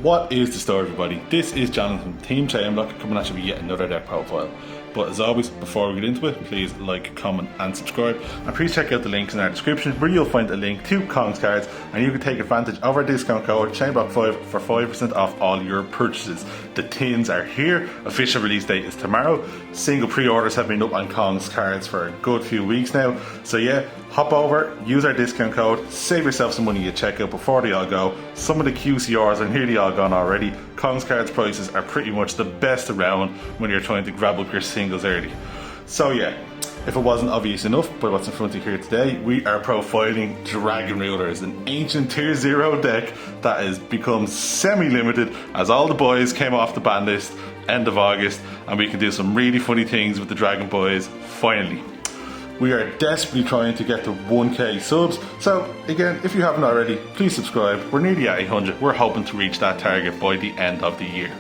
What is the story, everybody? This is Jonathan from Team ChainBlock coming at you with yet another deck profile. But as always, before we get into it, please like, comment and subscribe. And please check out the links in our description where you'll find a link to Kong's cards and you can take advantage of our discount code ChainBlock5 for 5% off all your purchases. The tins are here, official release date is tomorrow. Single pre-orders have been up on Kong's cards for a good few weeks now. So yeah, hop over, use our discount code, save yourself some money at checkout before they all go. Some of the QCRs are nearly all gone already. Kong's cards prices are pretty much the best around when you're trying to grab up your singles early. So yeah, if it wasn't obvious enough by what's in front of you here today, we are profiling Dragon Rulers, an ancient tier 0 deck that has become semi-limited as all the boys came off the ban list end of August, and we can do some really funny things with the Dragon Boys finally. We are desperately trying to get to 1k subs, so again, if you haven't already, please subscribe. We're nearly at 800, we're hoping to reach that target by the end of the year.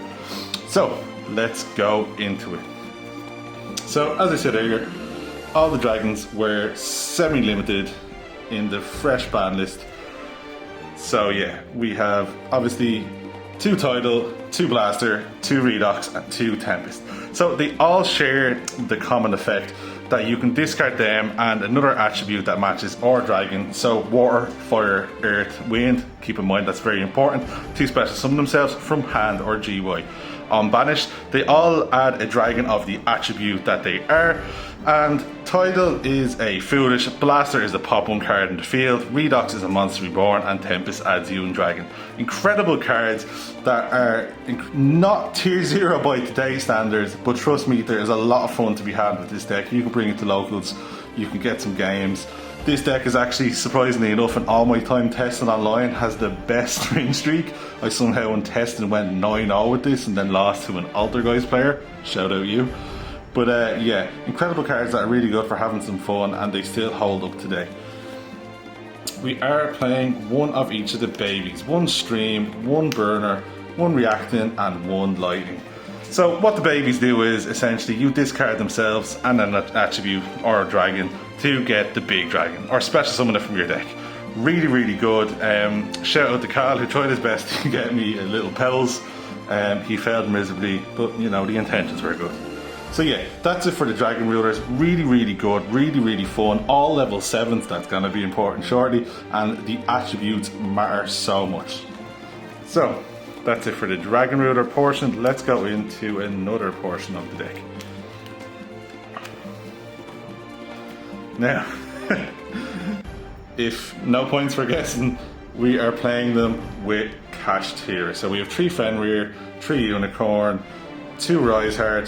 So, let's go into it. So, as I said earlier, all the dragons were semi-limited in the fresh ban list. So yeah, we have obviously 2 Tidal, 2 Blaster, 2 Redox and 2 Tempest. So they all share the common effect that you can discard them and another attribute that matches our dragon. So water, fire, earth, wind, keep in mind that's very important, to special summon themselves from hand or GY. On banished, they all add a dragon of the attribute that they are, and Tidal is a foolish, Blaster is a pop 1 card in the field, Redox is a monster reborn, and Tempest adds you and dragon. Incredible cards that are not tier 0 by today's standards, but trust me, there is a lot of fun to be had with this deck. You can bring it to locals, you can get some games. This deck is actually, surprisingly enough, in all my time testing online, has the best win streak. I somehow in testing went 9-0 with this and then lost to an Altergeist player. Shout out you. But yeah, incredible cards that are really good for having some fun and they still hold up today. We are playing one of each of the babies. 1 Stream, 1 Burner, 1 Reacting and 1 Lighting. So what the babies do is essentially you discard themselves and an attribute or a dragon to get the big dragon or special summon it from your deck. Really, really good. Shout out to Carl who tried his best to get me a little Pebbles. He failed miserably, but you know, the intentions were good. So yeah, that's it for the Dragon Rulers. Really, really good, really, really fun. All level 7s, that's going to be important shortly, and the attributes matter so much. So, that's it for the Dragon Ruler portion. Let's go into another portion of the deck. Now, if no points for guessing, we are playing them with Kashtira. So we have 3 Fenrir, 3 Unicorn, 2 Rise Heart,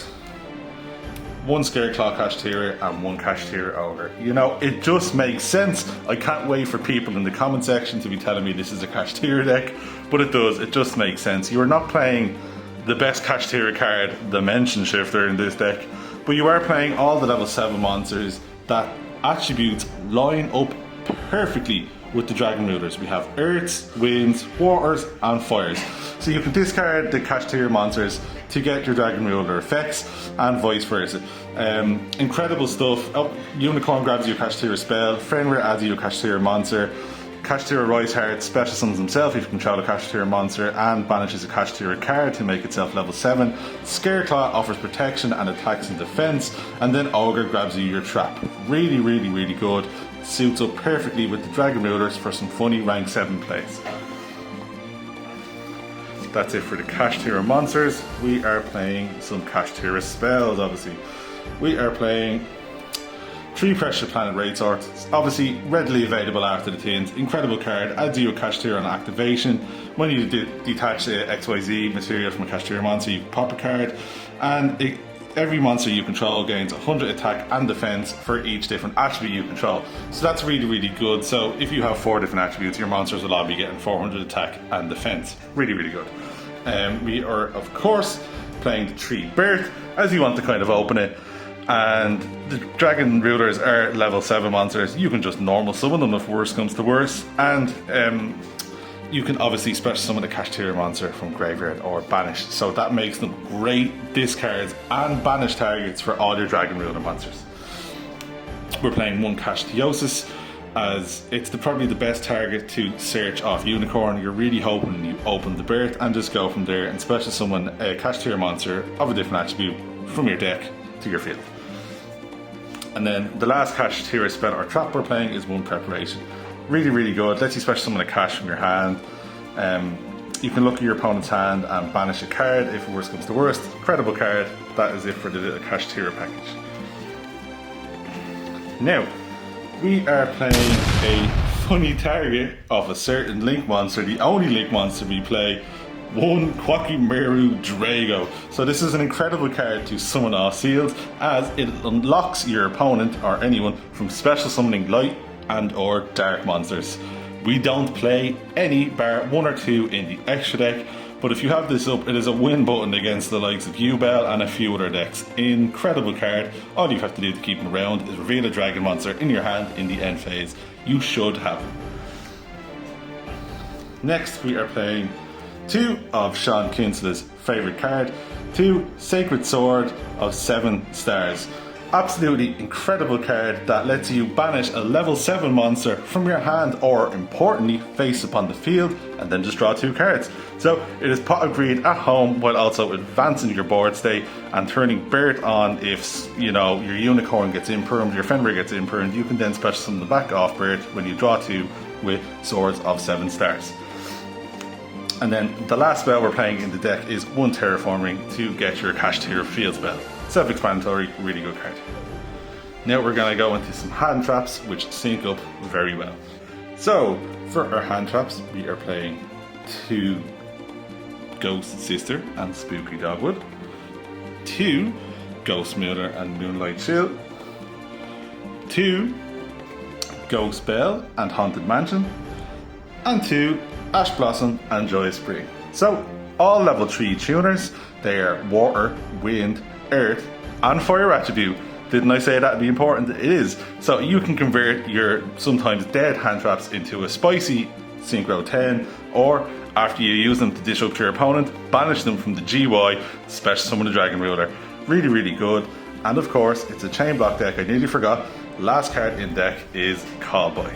1 Scareclaw Kashtira and 1 Kashtira Ogre. You know, it just makes sense. I can't wait for people in the comment section to be telling me this is a Kashtira deck, but it does, it just makes sense. You are not playing the best Kashtira card, Dimension Shifter, in this deck, but you are playing all the level 7 monsters that attributes line up perfectly with the Dragon Rulers. We have Earths, Winds, Waters and Fires. So you can discard the Kashtira monsters to get your Dragon Ruler effects and vice versa. Incredible stuff. Oh, Unicorn grabs you a Kashtira spell, Fenrir adds you a Kashtira monster, Kashtira Rise Heart special summons himself if you control a Kashtira monster and banishes a Kashtira card to make itself level 7. Scareclaw offers protection and attacks and defense, and then Ogre grabs you your trap. Really, really, really good. Suits up perfectly with the Dragon Rulers for some funny rank 7 plays. That's it for the Kashtira monsters. We are playing some Kashtira spells, obviously. We are playing 3 Pressure Planet Raid Swords, obviously readily available after the tins. Incredible card, adds you a Kashtira on activation. When you detach XYZ material from a Kashtira monster, you pop a card, and every monster you control gains 100 attack and defense for each different attribute you control. So that's really, really good. So if you have 4 different attributes, your monsters will all be getting 400 attack and defense. Really, really good. We are, of course, playing the 3 Birth, as you want to kind of open it. And the Dragon Rulers are level 7 monsters. You can just normal summon them if worse comes to worse. And you can obviously special summon a Kashtira monster from graveyard or banished. So that makes them great discards and banish targets for all your Dragon Ruler monsters. We're playing 1 Kashtiosis as it's probably the best target to search off Unicorn. You're really hoping you open the birth and just go from there and special summon a Kashtira monster of a different attribute from your deck to your field. And then the last Kashtira spell or trap we're playing is One Preparation. Really, really good. Lets you special summon a Kash from your hand. You can look at your opponent's hand and banish a card if worst comes to worst. Incredible card. That is it for the little Kashtira package. Now, we are playing a funny target of a certain Link monster, the only Link monster we play, one Quakimeru Drago. So this is an incredible card to summon off seals, as it unlocks your opponent or anyone from special summoning light and or dark monsters. We don't play any bar 1 or 2 in the extra deck, but if you have this up, it is a win button against the likes of YuGiOh and a few other decks. Incredible card. All you have to do to keep him around is reveal a dragon monster in your hand in the end phase. You should have him. Next, we are playing 2 of Sean Kinsel's favourite card, 2 Sacred Sword of 7 stars. Absolutely incredible card that lets you banish a level 7 monster from your hand or, importantly, face upon the field and then just draw 2 cards. So it is Pot of Greed at home while also advancing your board state and turning Birth on if, you know, your Unicorn gets impermed, your Fenrir gets impermed. You can then special summon the back off Birth when you draw 2 with Swords of 7 stars. And then the last spell we're playing in the deck is 1 Terraforming to get your Kashtira field spell. Self-explanatory, really good card. Now we're going to go into some hand traps which sync up very well. So for our hand traps, we are playing 2 Ghost Sister and Spooky Dogwood, 2 Ghost Smoother and Moonlight Chill, 2 Ghost Bell and Haunted Mansion, and 2 Ash Blossom and Joyous Spring. So all level 3 tuners. They are water, wind, earth and fire attribute. Didn't I say that'd be important? It is. So you can convert your sometimes dead hand traps into a spicy Synchro 10, or after you use them to disrupt your opponent, banish them from the GY, special summon the Dragon Ruler. Really, really good. And of course, it's a ChainBlock deck. I nearly forgot. Last card in deck is Callboy.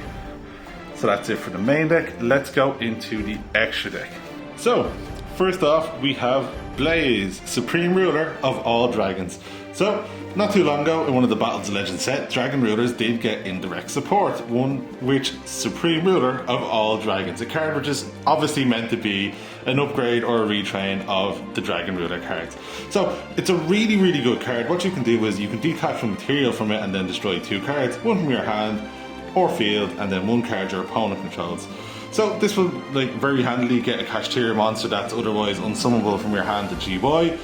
So that's it for the main deck. Let's go into the extra deck. So first off, we have Blaze, Supreme Ruler of all dragons. So, not too long ago in one of the Battles of Legends set, Dragon Rulers did get indirect support, one which Supreme Ruler of all dragons. A card which is obviously meant to be an upgrade or a retrain of the Dragon Ruler cards. So, it's a really, really good card. What you can do is you can detach the material from it and then destroy 2 cards, one from your hand or field, and then 1 card your opponent controls. So this will very handily get a Kashtira monster that's otherwise unsummable from your hand to GY.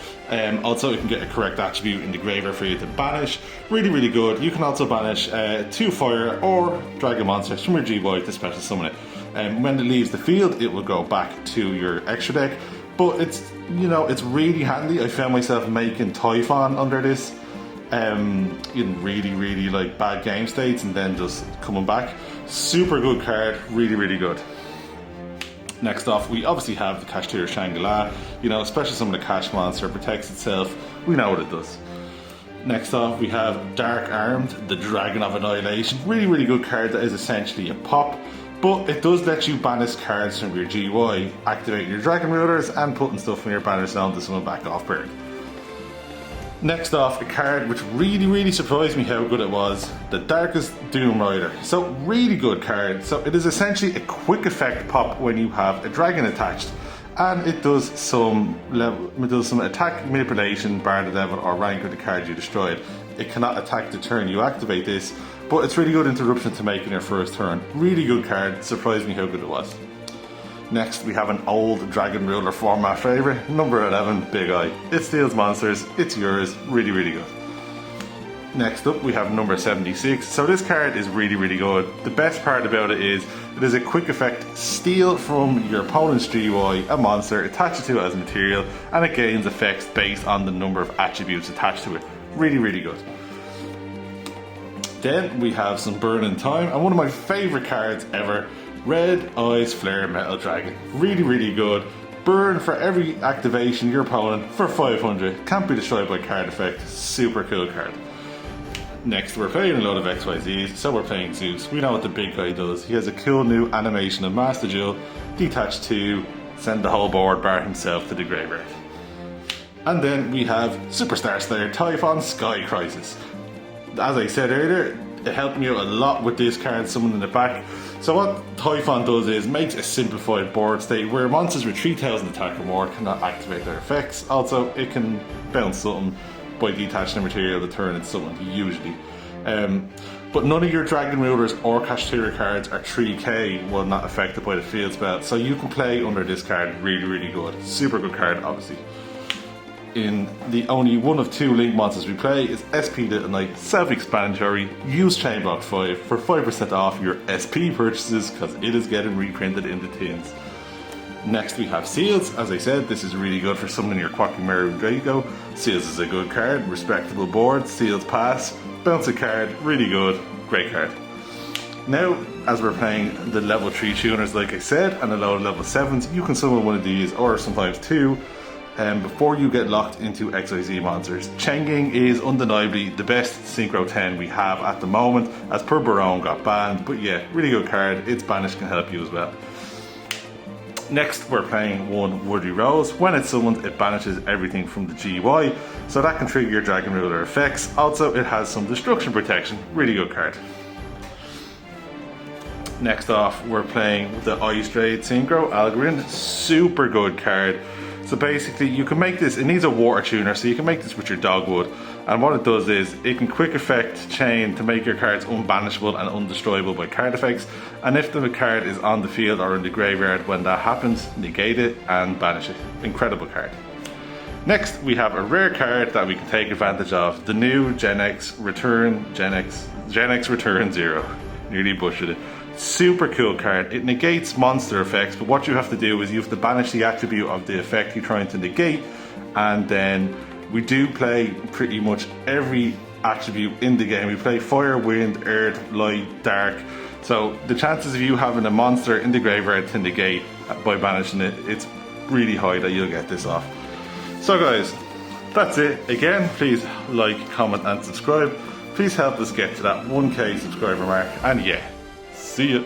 Also you can get a correct attribute in the graveyard for you to banish. Really, really good. You can also banish 2 fire or dragon monsters from your GY to special summon it. When it leaves the field, it will go back to your extra deck. But it's, you know, it's really handy. I found myself making Typhon under this in really, really bad game states and then just coming back. Super good card. Really, really good. Next off, we obviously have the Kashtira Shangri-La. You know, special summon a Kash monster, protects itself. We know what it does. Next off, we have Dark Armed, the Dragon of Annihilation. Really, really good card that is essentially a pop, but it does let you banish cards from your GY, activate your Dragon Rulers, and putting stuff from your banner zone to summon back off bird. Next off, a card which really, really surprised me how good it was, the Darkest Doom Rider. So really good card. So it is essentially a quick effect pop when you have a dragon attached, and it does some attack manipulation, bar the level or rank of the card you destroyed. It cannot attack the turn you activate this, but it's really good interruption to make in your first turn. Really good card, surprised me how good it was. Next, we have an old Dragon Ruler format favourite, number 11, Big Eye. It steals monsters, it's yours, really, really good. Next up, we have number 76. So this card is really, really good. The best part about it is a quick effect, steal from your opponent's GY a monster, attach it to it as material, and it gains effects based on the number of attributes attached to it. Really, really good. Then we have some Burning Time, and one of my favourite cards ever, Red Eyes Flare Metal Dragon. Really, really good. Burn for every activation your opponent for 500. Can't be destroyed by card effect. Super cool card. Next, we're playing a load of XYZs, so we're playing Zeus. We know what the big guy does. He has a cool new animation of Master Duel, detach 2, send the whole board bar himself to the graveyard. And then we have Superstar Slayer Typhon Sky Crisis. As I said earlier, it helped me out a lot with this card, someone in the back. So what Typhon does is makes a simplified board state where monsters with 3000 attack or more cannot activate their effects. Also, it can bounce something by detaching a material to turn into something usually. But none of your Dragon Rulers or Kashtira cards are 3k while not affected by the field spell. So you can play under this card really good. Super good card, obviously. In the only one of 2 link monsters we play is SP Little Knight, self-explanatory. Use ChainBlock 5 for 5% off your SP purchases because it is getting reprinted in the tins. Next we have Seals. As I said, this is really good for summoning your Quackimaru Draco. Seals is a good card, respectable board, Seals pass, bounce a card, really good, great card. Now, as we're playing the level 3 tuners like I said, and a load of level 7s, you can summon one of these, or sometimes 2, before you get locked into XYZ monsters. Chenging is undeniably the best Synchro 10 we have at the moment, as per Barone got banned, but yeah, really good card, its banish can help you as well. Next, we're playing one Woody Rose. When it's summoned, it banishes everything from the GY, so that can trigger your Dragon Ruler effects. Also, it has some destruction protection, really good card. Next off, we're playing the Ice Trade Synchro Algorand, super good card. So basically, you can make this, it needs a water tuner, so you can make this with your Dogwood. And what it does is, it can quick effect chain to make your cards unbanishable and undestroyable by card effects. And if the card is on the field or in the graveyard when that happens, negate it and banish it. Incredible card. Next, we have a rare card that we can take advantage of. The new Gen X Return 0. Nearly butchered it. Super cool card. It negates monster effects, but what you have to do is you have to banish the attribute of the effect you're trying to negate, and then we do play pretty much every attribute in the game. We play fire, wind, earth, light, dark. So the chances of you having a monster in the graveyard to negate by banishing it, it's really high that you'll get this off. So guys, that's it. Again, please like, comment and subscribe. Please help us get to that 1k subscriber mark, and yeah, see ya.